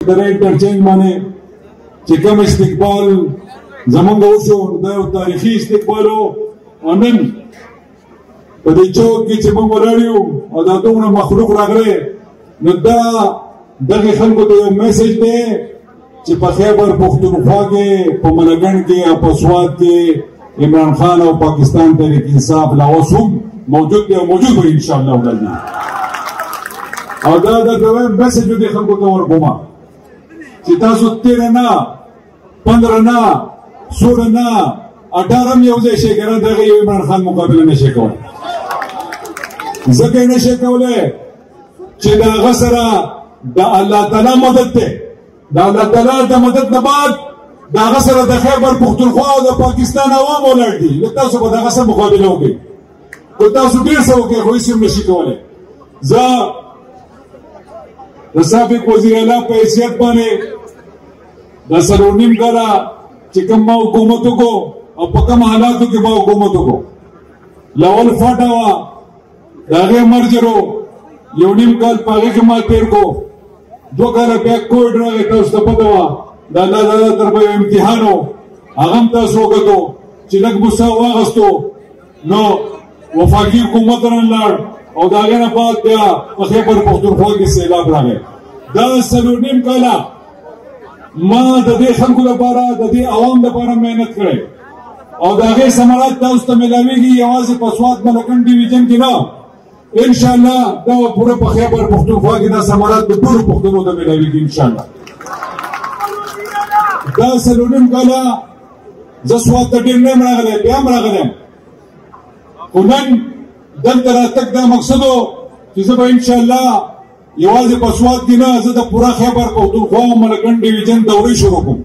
د انټرچینج باندې چې کوم استقبال زمونږ وشو دا یو تاریخي استقبال و او نن په دې چوک کې چې موږ ولاړ یو او دا دومره مخلوق راغلی نو دا دغه خلکو ته یو میسج دی چې په خیبر پښتونخوا کې په ملګن کې او په سوات کې عمران خان او پاکستان تحریک انصاف لا اوس هم موجود دی او موجود وي ان شاء الله تعالی او دا د میسج دی خلکو ته ورکوم چې تاسو 13 نه 15 نه 16 نه 18 یو ځای شي کنه دغه عمران خان مقابله نشي کولای ځکه نشي کولای چې دا غسره د الله تعالی مدد ته د الله تعالی د مدد نه بعد دا غسره د خیبر پښتونخوا او د پاکستان عوام ولاړ دي تاسو به دغه سره مقابله وکړئ کو تاسو ډیر څه وکړئ خو هیڅ نشي کولای زه د سابق وزیر اعلی په حیثیت باندې د سرونیم کاله چې کوم ما حکومت وکړو او په کوم حالاتو کې ما حکومت وکړو لاول فاټا وه د هغې مرجرو یو نیم کال په هغې کې ما تېر کو 2 کاله بیا کووډ راغی تاسو ته پته وه د الله تعالی طرفه یو امتحان و هغه هم تاسو وکتو چې لږ موسه واغستو نو وفاقي حکومت رانلاړ او د هغې نه بعد بیا په خیبر پښتونخوا کې سیلاب راغی دا 4 نیم کاله ما د دې خلکو لپاره د دې عوام لپاره محنت کړی او د هغې ثمرات تاسو ته میلاویږي یوازې په سوات ملکن ډیویژن کې نه انشاءالله دا پوره په خیبر پښتونخوا کې دا ثمرات د ټولو پښتنو ته میلاویږي انشاءالله دا 4 نیم کاله زه سوات ته ډېر نه یم راغلی بیا هم راغلی یم خو نن دلته راتګ دا مقصد و چې زه به انشاءالله یوازې په سوات کې نه زه د پوره خیبر پښتونخوا او ملکن ډیویژن دورې شروع کوم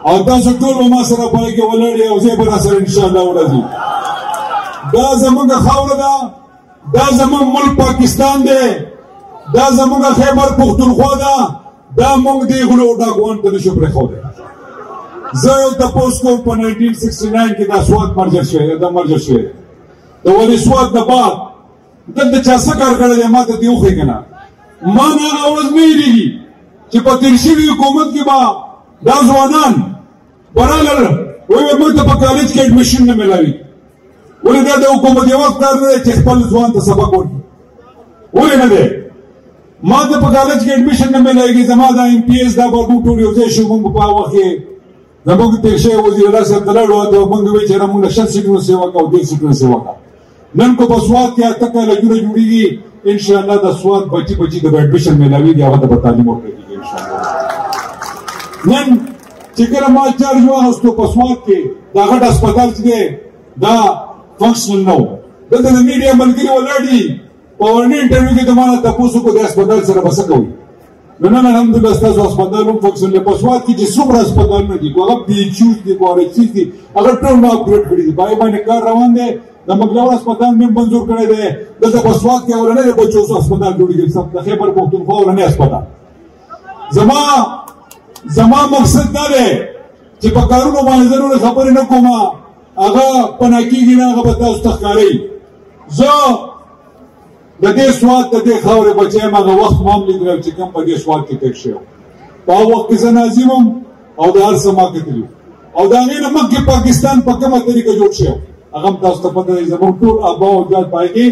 او تاسو ټول به ما سره پای کې ولاړ یې او زه به راسره انشاءالله ورځي دا زموږ خاوره ده دا زموږ ملک پاکستان دی دا زموږ خیبر پښتونخوا ده دا موږ دې غلو ډاکوان ته نشو پرېښودی زه یو تپوس کوم په 1969 کې دا سوات مرجر شوی دا مرجر شوی د ولې سوات نه بعد دلته چا څه کار کړی دی ما ته دې وښیي که نه ما نه هغه ورځ نه هېرېږي چې په تېر شوي حکومت کې به دا ځوانان برالل وایي موږ ته په کالج کې اډمیشن نه میلاوي ولې دا د حکومت یو وخت کار نه دی چې خپل ځوان ته سبق ورکړي ولې نه دی ما ته په کالج کې اډمیشن نه میلاویږي زما دا ایم پي ایس دا به موږ ټول یو ځای شو موږ په هغه وخت کې زموږ تېر شوی وزیر الله صاحب ته لاړو او موږ وایي چې موږ 100 سیټونو سیوا کوو 1.5 سیټونو سیوا کوو نن کو په سوات کې 8 کالجونه جوړېږي انشاءالله د سوات بچي ته به اډمیشن میلاویږي هغه ته به تعلیم ورکړي انشاءالله نن چې کله ما چارج واخیستو په سوات کې دا غټ هسپتال چې دی دا فنکشنل نه و دلته د میډیا ملګري ولاړ دي په اولني انټرویو کې د ما نه تپوس وکړو د هسپتال سره به څه کوئ نو نن الحمدلله ستاسو هسپتال هم فنکشنل دی په سوات کې چې څومره هسپتالونه دي هغه پي ایچ یوز دي خو RHCs دي هغه ټول ما اپګریډ کړي دي په هغې باندې کار روان دی د مګلاور هسپتال مې منظور کړی دی دلته په سوات کې اولنی د بچو هسپتال جوړېږي د خیبر پښتونخوا اولنی هسپتال زما مقصد دا دی چې په کارونو باندې زه نورې خبرې نه کوم هغه پناه کېږي نه هغه به تاسو ته ښکاري زه د دې سوات د دې خاورې بچی یم هغه وخت ما هم لیدلی چې کوم په دې سوات کې تېر شوی په هغه وخت کې زه ناظم وم او د هر څه ما کتلي او د هغې نه مخکې پاکستان په کومه طریقه جوړ شوی هغه هم تاسو ته پته دی زموږ ټول ابا او اجداد په هغې کې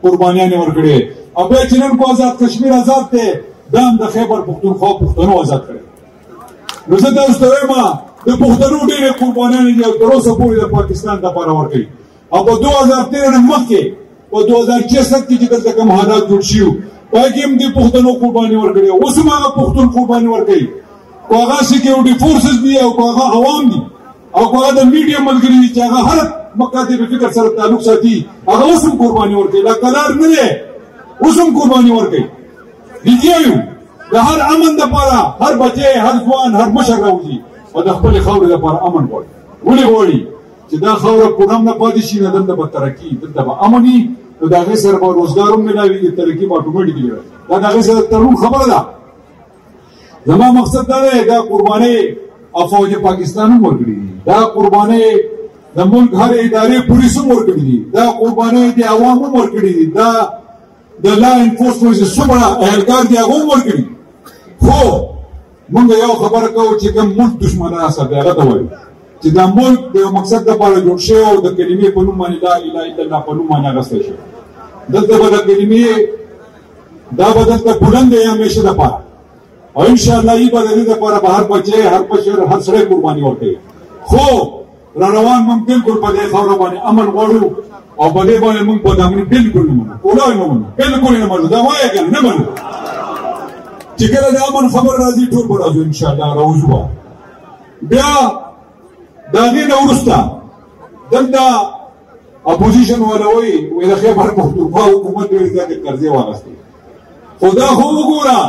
قربانیانې ورکړې او بیا چې نن کو آزاد کشمیر آزاد دی دا هم د خیبر پښتونخوا پښتنو آزاد کړی نو زه تاسو ته وایم د پښتنو ډېرې قربانیانې دي او تر اوسه پورې د پاکستان دپاره ورکوي او په 2013 نه مخکې په 2066 کې چې دلته کوم حالات جوړ شوي په هغې کې هم دې پښتنو قرباني ورکړې اوس هم هغه پښتون قرباني ورکوي که هغه سیکیورټي فورسز دي او که هغه عوام دي او که هغه د میډیا ملګري دي چې هغه هر مکاتب فکر سره تعلق ساتي هغه اوس هم قرباني ورکوي لا قرار نه دی اوس هم قرباني ورکوي لګیا یو د هر امن دپاره هر بچی هر ځوان هر مشر راوځي او د خپلې خاورې دپاره امن غواړي ولې غواړي چې دا خاوره پونم نه پاتې شي نه دلته به ترقي دلته به امن وي نو د هغې سره به روزګار هم میلاویږي ترقي به اټومیټیکلي راشي دا د هغې سره تړون خبره ده زما مقصد دا دی دا قربانۍ فوج پاکستان هم ورکړي دي دا قربانۍ د ملک هر ادارې پولیس هم ورکړي دي دا قربانۍ د عوام هم ورکړي دي دا د لا انفورسمنټ چې څومره اهلکار دي هغه هم ورکړي خو مونږ یو خبره کوو چې کوم ملک دشمنان سره هغه ته وایو چې دا ملک د مقصد لپاره جوړ شوی او د کلمې په نوم باندې لا اله الا الله په نوم باندې اخیستی شوی دلته به د کلمې دا به دلته بلند دی همیشه دپاره او انشاءالله ای به د دې دپاره به هر بچی هر بشر هر سړی قرباني ورکوي خو را روان موږ بالکل په دې خاوره باندې امن غواړو او په دې باندې موږ بدامني بالکل نه منو کولای نه منو بالکل نه منو دا وایه که نه منو چې کله د امن خبر راځي ټول به راځو انشاءالله راوځو بیا د هغې نه وروسته دلته اپوزیشن والا وایي د خیبر پښتونخوا حکومت ډېرې زیاتې قرضې واخیستې خو دا خو وګوره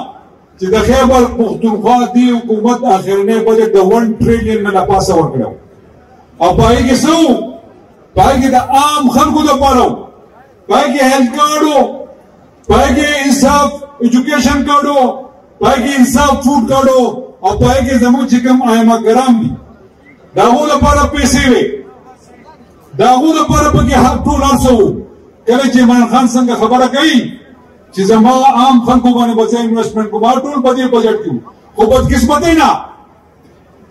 چې د خیبر پښتونخوا دې حکومت اخرنی بجټ د 1 ټریلیون نه لپاسه ورکړی او په هغې کې څه و په هغې کې د عام خلکو دپاره و په هغې کې هیلث کارډ و په هغې کې انصاف ایجوکیشن کارډ و په هغې کې انصاف فوډ کارډ و او په هغې کې زموږ چې کوم ائمه کرام دي د هغو لپاره پیسې وې د هغو لپاره پکې ټول هر څه و کله چې عمران خان څنګه خبره کوي چې زما عام خلکو باندې به زه انویسټمنټ کوم ټول په دې بجټ کې خو بدقسمتۍ نه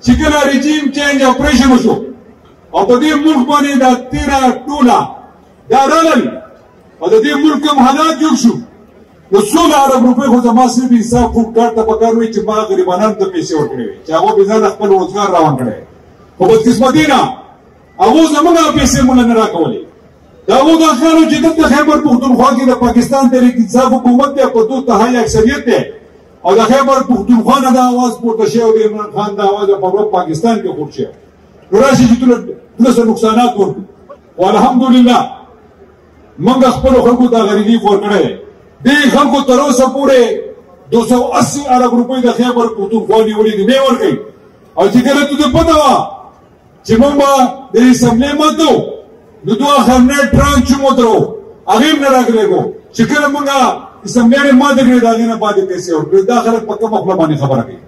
چې کله رژیم چینج اپریشن وشو او په دې ملک باندې دا 13 ټوله دا رالل او د دې ملک کوم حالات جوړ شو نو 16 ارب روپۍ خو زما صرف حساب فوډ کارت ته پکار وي چې ما غریبانو ته پیسې ورکړې وي چې هغو بېځایه خپل روزګار روان کړی خو بدقسمتۍ نه هغو زموږ پیسې مونږ نه راکولې د هغو دا خیال و چې دلته خیبر پښتونخوا کې د پاکستان تحریک انصاف حکومت دی په 2 تهایي اکثریت دی او د خیبر پښتونخوا نه دا اواز پورته شوی او د عمران خان دا اواز په پاکستان کې خور شوی نو راشي چې ټول څه نقصانات ورکړو او الحمدلله موږ خپلو خلکو ته ریلیف ورکړی دی دې خلکو تر اوسه پورې 280 ارب روپۍ د خیبر پښتونخوا نیولي دي نه یې ورکوي او چې کله ته پته وه چې موږ به د اسمبلۍ ماتو نو دوه اخرنی ټرانچ چې مو درو هغې هم نه راګرېږو چې کله موږ اسمبلۍ یې ماته کړې د هغې نه پاتې پیسې ورکړې دا خلک په کومه خوله باندې خبره کوي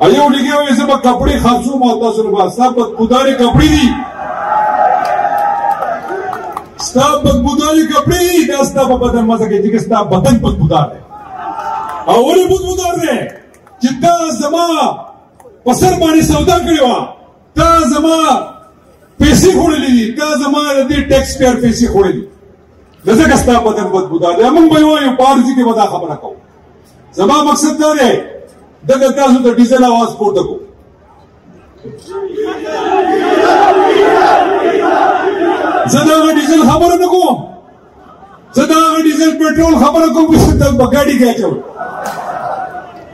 او یو لګي وایي زه به کپړې خرڅوم او تاسو به ستا بدبودارې کپړې دي ستا بدبودارې کپړې دي دا ستا په بدن مزه کوي چې ستا بدن بدبودار دی او ولې بدبودار دی چې تا زما په سر باندې سودا کړې وه تا زما پیسې خوړلې دي تا زما د دې ټیکس پیئر پیسې خوړلې دي نو ځکه ستا بدن بدبودار دی موږ به یې وایو په عرضي کې به دا خبره کوو زما مقصد دا دی دغه تاسو د ډیزل اواز پورته کو زه د هغه ډیزل خبره نه کوم زه د هغه ډیزل پټرول خبره کوم چې ته په ګاډي کې اچوئ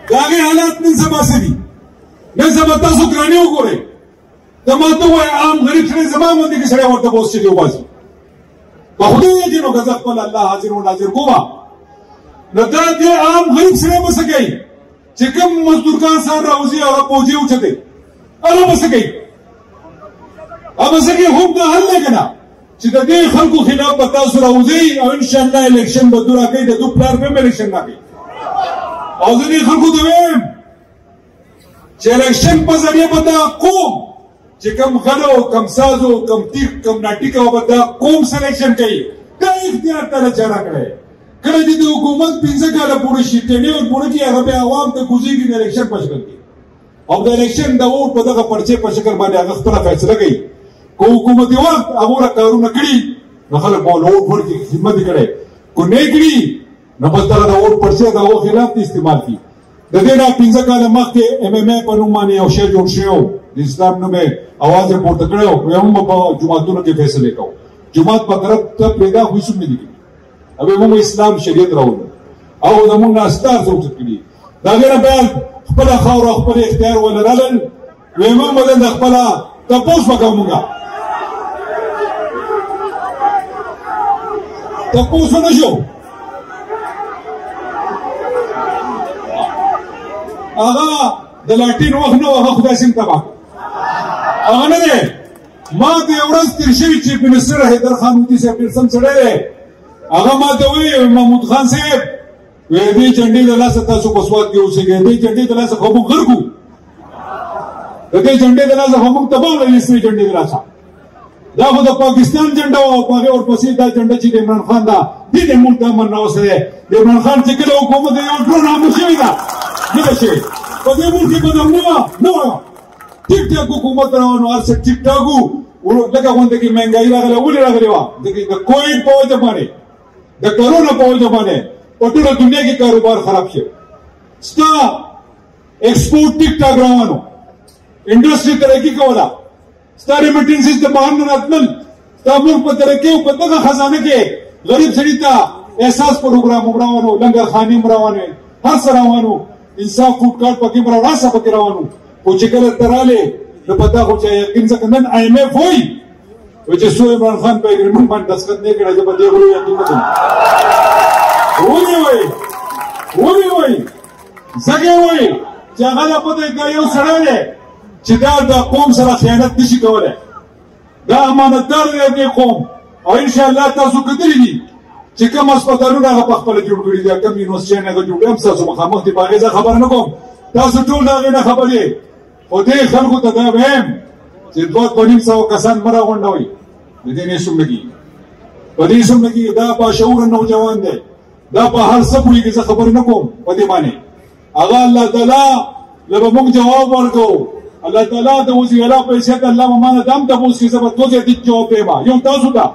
د هغې حالات نن سبا څه دي نن سبا تاسو ګرانې وګورئ ته ما ته ووایې عام غریب سړی زما غوندې کې سړی ورته به اوس چې دی وباسي په خدای یقین وکړه زه خپل الله حاضر و ناظر کومه نو دا دې عام غریب سړی به څه کوي چې کوم مزدورګان سره راوځي هغه پوجي اوچتې هغه به څه کوي هغه به څه کوي خوب دا حل دی که نه چې د دې خلکو خلاف به تاسو راوځئ او انشاءالله الیکشن به دو راکوئ د دو پلار به هم الیکشن راکوي او زه دې خلکو ته وایم چې الیکشن په ذریعه به دا قوم چې کم غلو کم سازو کم تیک کم ناټیکه به دا قوم سلیکشن کوي دا اختیار ته چا راکړی کله چې د حکومت 15 کاله پوره شي ټینیور پوره کړي هغه بیا عوام ته کوزېږي د الیکشن په شکل کې او د الیکشن د ووټ په دغه پرچې په شکل باندې هغه خپله فیصله کوي که حکومتي وخت هغو را کارونه کړي نو خلک به له ووټ ورکړي خدمت یې کړی که نه یې کړي نو بس دغه د ووټ پرچې د هغو خلاف دې استعمال کړي د دې نه 15 کاله مخکې MMA په نوم باندې یو شی جوړ شوی و د اسلام نوم یې اواز یې پورته کړی و ویل موږ په جوماتونو کې فیصلې کوو جومات په طرف ته پرېږده خو هېڅ هم نه دي کړي او موږ اسلام شریعت راوړو او زموږ نه استار څه اوچت کړي د هغې نه بیا خپله خاوره خپل اختیار ولرلل ویې موږ به د خپله تپوس به کوو موږ تپوس ونه شو هغه د لاټین وخت نه و هغه خدای سیم تباه هغه نه دی ما ته یو ورځ تېر شوي چیف منسټر حیدر خان مودي صاحب ډېر سم سړی دی هغه ما ته وایي محمود خان صاحب وایي دې جنډې د لاسه تاسو په سوات کې اوسېږئ دې جنډې د لاسه خو موږ غر کړو د دې جنډې د لاسه خو موږ تباه کړو اسمي جنډې د لاسه دا خو د پاکستان جنډه وه او په هغې ورپسې دا جنډه چې د عمران خان ده دې د ملک د امن راوستی دی د عمران خان چې کله حکومت د یو ډرون حمله شوې ده نه ده شوې په په دې ملک کې بدم نه وه ټیک ټاک حکومت راوانو هر څه ټیک ټاک وو لکه غونډه کې مهنګایي راغله ولې راغلې وه د کووډ په وجه باندې د کرونا په وجه باندې په ټوله دنیا کې کاروبار خراب شو ستا ایکسپورټ ټیک ټاک روانو انډسټري ترقي کوله ستا ریمیټنسز د بهر نه راتلل ستا ملک په ترقي او په دغه خزانه کې غریب سړي ته احساس پروګرام روانو لنګرخانې روانې هر څه روانو انصاف فوډ کارت پکې روانو هر څه پکې روانو خو چې کله ته رالې نو پتا خو چې یقین ځکه نن IMF وایي چې څو عمران خان په اګریمنټ باندې دستخط نه کړی زه په دې غلو یقین نه کوم ولې وایي ځکه وایي چې هغه لا پته دا یو سړی دی چې دا د قوم سره خیانت نشي کولی دا امانتدار دی دې قوم او انشاءالله تاسو کتلی دي چې کوم هسپتالونه هغه په خپله جوړ کړي دي کوم یونیورسټیانې هغه جوړ کړي هم ستاسو مخامخ دي په هغې زه خبره نه کوم تاسو ټول د هغې نه خبر یې خو دې خلکو ته دا وایم چې 200 کسان مه راغونډوئ د دې نه سم نه کېږي په دې سم نه کېږي دا باشعوره نوجوان دی دا په هر څه پوهېږي زه خبرې نه کوم په دې باندې هغه الله تعالی له به موږ جواب ورکوو الله تعالی د وزیر اعلی په حیثیت الله به ما نه دام تپوس کړي زه به 2 زیاتې جواب وایم یو تاسو ته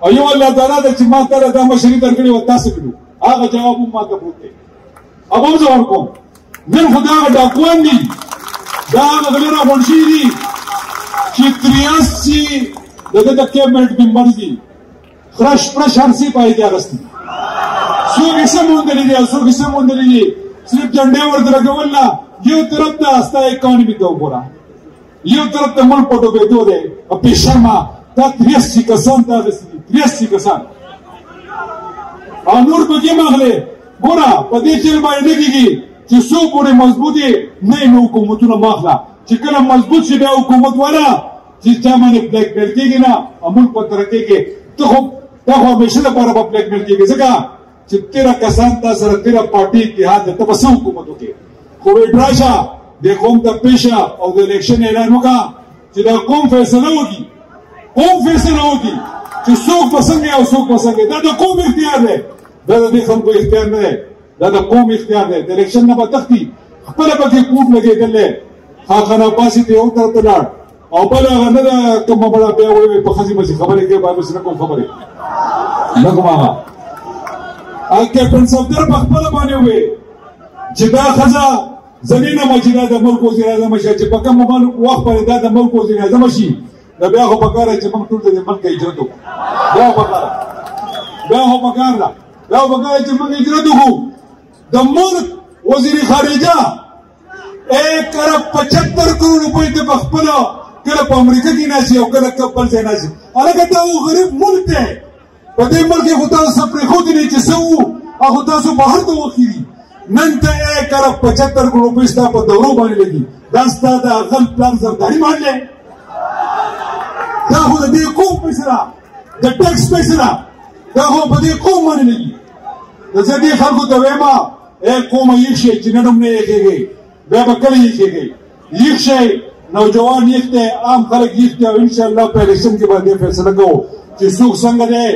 او یو الله تعالی د چې ما ته دا مشري درکړې وه تاسو کړو هغه جواب هم ما ته پوښتې او هم زه ورکوم نن خو دا هغه ډاکوان دي دا هغه غلي راغونډ شوي دي چې 83 د ده د کیبنټ ممبرز دي خرش پرش هر څه پای دي اغستي څوک یې څه موندلي دي او څوک یې څه موندلي دي صرف جنډې ورته لګول نه یو طرف ته ستا اکانومي ته وګوره یو طرف ته ملک په ډوبېدو دی او بېشرمه دا 83 کسان ته اغستي دي 83 کسان او نور پکې مه اخلې ګوره په دې چل باندې نه کېږي چې څو پورې مضبوط یې نه نو حکومتونه مه اخله چې کله مضبوط شي بیا حکومت والا چې چا باندې بلیک میل کېږي نه او ملک په ترقۍ کې ته خو همیشه لپاره به بلیک میل کېږي ځکه چې 13 کسان تا سره 13 پارټي اتحاد دی ته به څه حکومت وکړې خو ویډ راشه دې قوم ته پیشه او د الیکشن اعلان وکړه چې دا قوم فیصله وکړي چې څوک به څنګه او څوک به څنګه دا د قوم اختیار دی دا د دې خلکو اختیار نه دی دا د قوم اختیار دی د الیکشن نه به تښتي خپله پکې کوټ لګېدل دی خاخانه پاسې ته یو طرف ته لاړ او بل هغه نه ده کومه بله بیا وایي په ښځې پسې خبرې کوي باندې نه کوم خبرې نه کوم هغه کیپټن صفدر په خپله باندې ووایي چې دا ښځه زمینه مه چې دا د ملک وزیر اعظم شي چې په کوم وخت باندې دا د ملک وزیر اعظم شي دا بیا خو پکار دی چې موږ ټول د دې ملک هجرت وکړو بیا خو پکار دی چې موږ هجرت وکړو د ملک وزیر خارجه 1.75 کروڑ روپۍ ته په خپله کله په امریکا کې ناسي او کله بل ځای ناسي هلکه دا غریب ملک دی په دې ملک کې خو تاسو څه پرېښودي دي چې څه وو او خو تاسو بهر ته وښي دي نن ته 1.75 کروڑ روپۍ ستا په دورو باندې لګي دا ستا د غل پلان زرداري مان دی دا خو د دې قوم پیسې ده د ټکس پیسې ده دا خو په دې قوم باندې لګي زه دې خلکو ته وایم قومه یې شئ چې نن هم نه یېښېږئ بیا به کله یېښېږئ یېښ شئ نوجوان یېښ دی عام خلک یېښ دی او انشاءالله په الیکشن کې به دې فیصله کوو چې څوک څنګه دی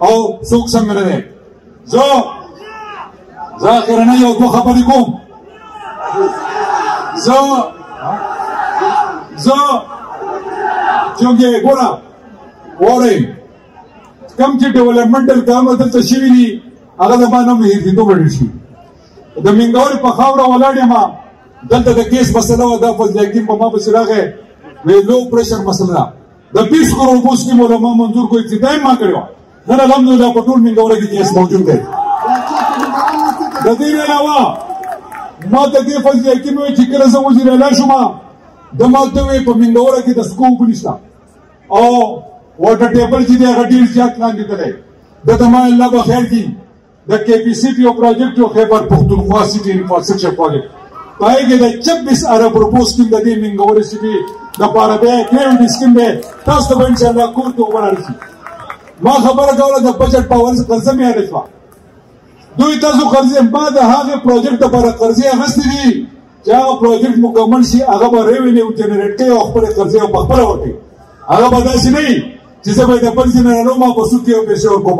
او څوک څنګه نه دی زه اخرنه یو دوه خبرې کوم زه چونکې ګوره واورئ کوم چې ډیولپمنټل کارونه دلته شوي دي هغه زما نه هېرېدو به ډېر شي د مینګورې په خاوره ولاړ یم دلته د کیس مسله وه دا فضل حکیم په ما پسې راغی وی لو پریشر مسله ده د 20 کروڑ روپو سکیم علما منظور کو ابتدا یې ما کړې وه نن الحمدلله په ټول مینګوره کې کیس موجود دی د دې نه علاوه ما ته دې فضل حکیم وایي چې کله زه وزیر اعلی شوم د ما ته وایي په مینګوره کې د سکو اوبه نشته او واټر ټیبل چې دی هغه ډېر زیات لاندې تللی ده ته ما الله به خیر کړي د KPCP یو پروجیکټ و خیبر پښتونخوا سټي انفراسټرکچر پروجیکټ په هغې کې د 26 ارب روپو سکیم د دې مینګورې سټي دپاره بیا ګرینډ سکیم دی تاسو ته به انشاءالله کور ته اوبه راړشي ما خبره کوله د بجټ په قرضه مې یاده شوه دوی تاسو قرضې ما د هغې پروجیکټ دپاره قرضې اخیستې دي چې هغه پروجیکټ مکمل شي هغه به ریونیو جنریټ کوي او خپلې قرضې په خپله ورکوي هغه به داسې نه وي چې زه به یې د بل ځای نه رالوم او په سود کې یو پیسې ورکوم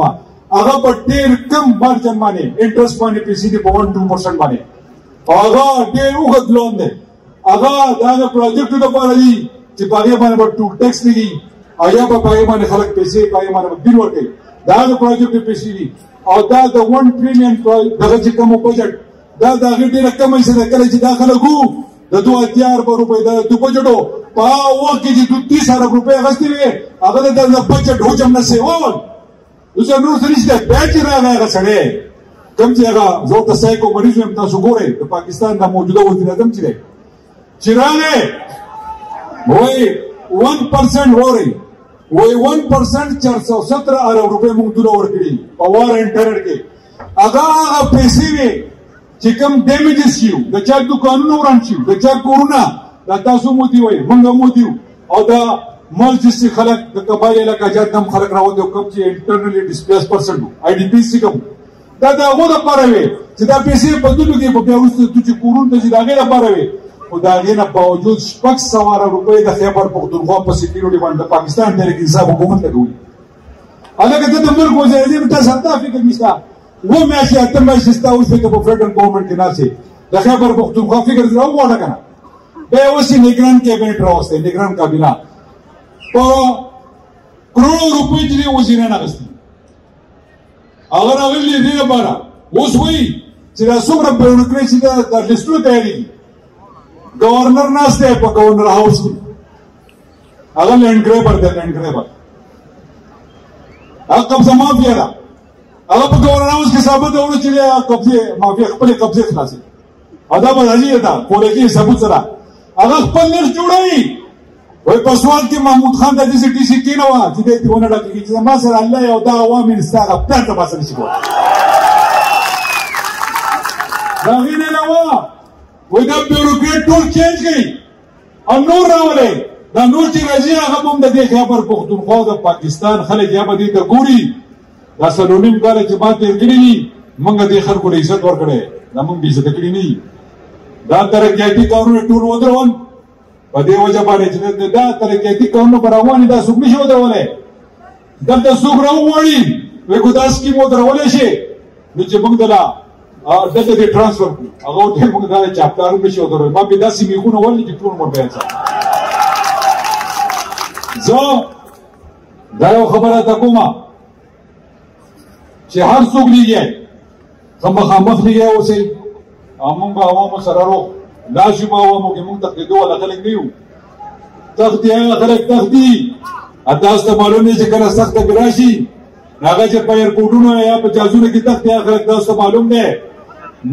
هغه په ډېر کم مارجن باندې انټرست باندې پیسې دي په 1-2% باندې هغه ډېر اوږد لون دی هغه د هغه پروجیکټو لپاره دي چې په هغې باندې به ټول ټیکس لګي او یا به په هغې باندې خلک پیسې په هغې باندې به بل ورکوي د هغه پروجیکټو پیسې دي او دا د 1 ټریلیون دغه چې کوم بجټ دا د هغې ډېره کمه حصه ده کله چې دا خلک وو د 2000 روپۍ د بجټو په هغه وخت کې چې 30 ارب روپۍ اخیستې وې هغه د بجټ حجم نه سیول اوس نور څه نشته بیا چې راغی هغه سړی کوم چې هغه زه ورته سایکو مریض ویم تاسو ګورئ د پاکستان د موجوده وزیر اعظم چې دی چې راغی وایي 1% وورئ وایي 1% 417 ارب روپۍ موږ دوله ورکړي په وار انټرنټ کې هغه پیسې وې چې کوم ډیمیجز شي د چا دوکانونه وران شي د چا کورونه دا تاسو مو دی وایي موږ مو دیو او دا مرجسي خلک د قبایل علاقه جات کم خلک راوځي او کم چې انټرنلی ډیسپلیس پرسن آی ډي پی سي کوم دا د هغو دپاره وې چې دا پیسې په دلو کې به بیا وروسته تو چې کورونو ته چې د هغې دپاره وې خو د هغې نه باوجود 600 روپۍ د خیبر پښتونخوا په سکیورټي باندې د پاکستان تحریک انصاف حکومت لګولي هلکه ته د ملک وزیر اعظم تا ستا فکر نشته 2 میاشتې 8 میاشتې ستا اوس فکر په فیډرل ګورنمنټ کې ناستې د خیبر پښتونخوا فکر زه وغواړه که نه بیا یې اوس یې نګران کابینټ راوستی نګران کابینه په کروڑو روپۍ چې دی وزیران اخیستي هغه راغلي دې لپاره اوس وایي چې دا څومره بیوروکراسي ده دا لیسټونه تیارېږي گورنر ناست دی په گورنر هاوس کې هغه لینډ ګریبر دی لینډ ګریبر هغه قبضه مافیا ده هغه په گورنر هاوس کې ثابت ده چې قبضې مافیا خپلې قبضې خلاصوي دا به راځي ده کولګي ثبوت سره هغه خپل نرخ جوړوي وایي په سوال کې محمود خان د دې ټي سي کېنوه چې دی دې ونه ډکېږي چې زما سره الله یو دا عوامل ستا هغه پلان ته باسه نشي کولی د هغې نه علاوه وایي دا بیوروکریټ ټول چینج کړي او نور راولئ دا نور چې راځي هغه به هم د دې خیبر پښتونخوا د پاکستان خلک یا به دې ته ګوري دا 4.5 کاله چې ما تېر کړي دي موږ دې خلکو له عزت ورکړی دا موږ بې عزته کړي نه دي دا ترقیاتي کارونه ټول ودرول په دې وجه باندې چې دا ترقیاتي کارونه به راواني دا څوک نشي ودرولی دلته څوک راوغواړي وایي که دا سکیم ودرولی شي نو چې موږ دله دلته دې ټرانسفر کړو هغه ورته موږ دا چاپدار هم نشي ودرولی ما بې داسې میخونه ولي چې ټول عمر بیان ساتم زه دا یو خبره ته کومه چې هر څوک لګیا مخامخ لګیا اوسئ او موږ به عوامو سره روغ دا شي په عوامو کې موږ تښتېدو والا خلک نه یو تښتي هغه خلک تښتي تاسو ته معلوم دی چې کله سخته کې راشي هغه چې په ایرپورټونو یا په جهازونو کې تښتي هغه خلک تاسو ته معلوم دی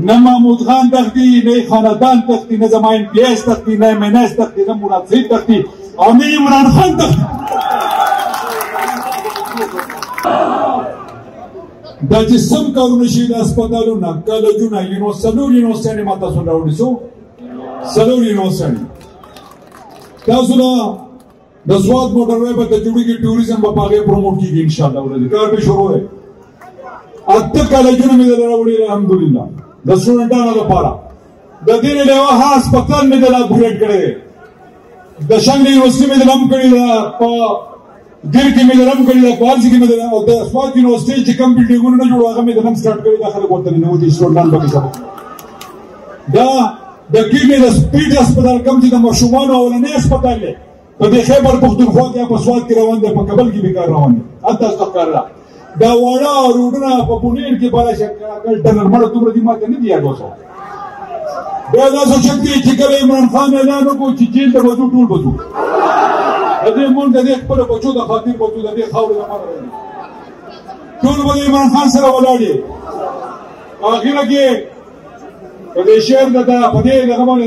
نه محمود خان تښتي نه خاندان تښتي نه زما ایم پي ایس تښتي نه ایم این ایس تښتي نه مراد سعید تښتي او نه عمران خان تښتي دا چې سم کارونه شي د هسپتالونه کالجونه څلور یونیورسټیانې ما تاسو راوړي څو 4 یونیورسټیانې تاسو له د سوات موټروی به ته جوړېږي ټوریزم به په هغې پروموټ کېږي انشاءالله ورځې کار به شروع دی 8 کالجونه مې دله راوړي الحمدلله د سټوډنټانو لپاره د دې نه علاوه ها هسپتال مې دله اپګریډ کړی دی د شانګلې یونیورسټي مې دله هم کړې ده په ګیر کې مې درم کړی دا پالسي کې مې د سوات یونیورسټي چې کوم بلډینګونه نه جوړو هغه مې درم سټارټ کړی دا خلک ورته ننوتي سټوډنټان پکې سبق دا د کیمې د سپیډ هسپتال کوم چې د ماشومانو اولنی هسپتال دی په دې خیبر پښتونخوا کې په سوات کې روان دی په کابل کې بېکار روان دی هلته ښکار ده دا واړه روډونه په بونیر کې بالا شکل ټنل مړه دومره دي ما ته نه دي یاد اوسه بیا دا سوچم کې چې کله عمران خان اعلان وکړو چې جیل ته به ځو ټول به ځو د دې مونږ د دې خپلو بچو د خاطر به ځو د دې خاورې لپاره راځي ټول به د عمران خان سره ولاړ یې اخره کې په دې شعر د په دې دغه باندې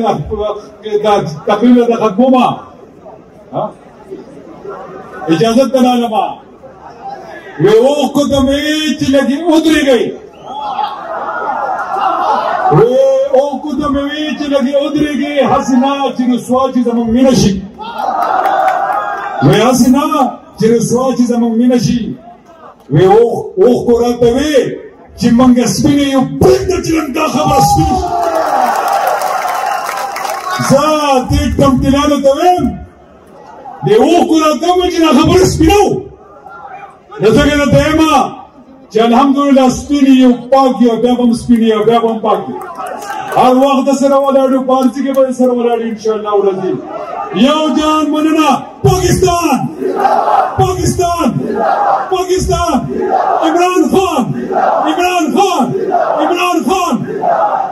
تقریر د ختمومه اجازت ته لالما وی اوښ کو ته مې چې لګي ودرېږئ وی اوښ کو ته مې چې لګي ودرېږئ هسې نه چې رسوا چې زموږ مینه شي وی هسې نه چې رسوا چې زموږ مینه شي وی اوښ کو راته وی چې موږ سپینې یو پرېږده چې لږ دا خبره سپین زه دې ټمټلانو ته ویم دې اوښ کو راته وی چې دا خبره سپینه و ځکه درته یم چې الحمدلله سپین یو پاک یو بیا به هم سپین یو بیا به هم پاک یو هر وخت سره ولاړو پارسي کې به سره ولاړ ان شاء الله ورځي یو جان مننه پاکستان